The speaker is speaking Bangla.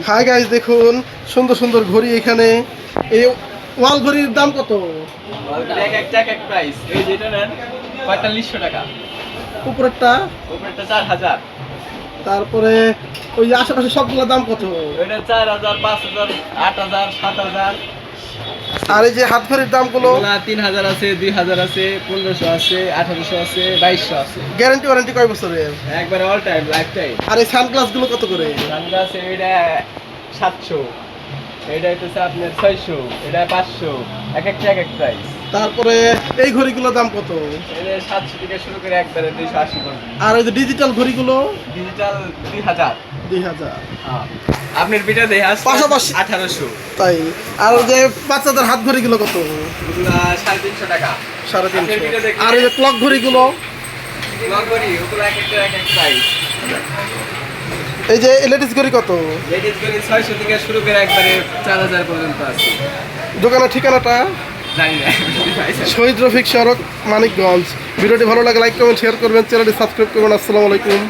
হাই গাইস, দেখুন সুন্দর সুন্দর ঘড়ি এখানে। এই ওয়াল ঘড়ির দাম কত? এক প্রাইস। এই যেটা নেন 4500 টাকা, উপরেরটা, উপরেরটা 4000, তারপরে ওই যে আশেপাশে সবগুলোর দাম কত? ওইটা 4000, 5000, 8000, 7000। আর এই যে হাত ঘড়ির দামগুলো? এগুলা 3000 আছে, 2000 আছে, 1500 আছে, 1800 আছে, 2200 আছে। গ্যারান্টি ওয়ারেন্টি কয় বছরের? একবারে অল টাইম, লাইফ টাইম। আর এই সানগ্লাস গুলো কত করে? সানগ্লাস এটা 700, এটা হচ্ছে আপনার 600, এটা 500, এক এক প্রাইস। তারপরে এই ঘড়িগুলোর দাম কত? এটা 700 থেকে শুরু করে একবারে 280 পর্যন্ত। আর ওই যে ডিজিটাল ঘড়িগুলো? ডিজিটাল 2000। 2000। আপনার পিঠা দেয় পাশাপাশি 1800। তাই। আর ওই যে বাচ্চাদের হাত ঘড়িগুলো কত? ওগুলা 350 টাকা। 350। আর ওই যে ক্লক ঘড়িগুলো? নগরী ওগুলা এক এক প্রাইস। এই যে লেডিস ঘড়ি কত? লেডিস গড়ি 600 থেকে শুরু করে একবারে 4000 পর্যন্ত আছে। দোকানের ঠিকানাটা? জানি না। শহীদ রফিক সড়ক, মানিকগঞ্জ। ভিডিওটি ভালো লাগে লাইক কমেন্ট শেয়ার করবেন, চ্যানেলটি সাবস্ক্রাইব করবেন। আসসালামু আলাইকুম।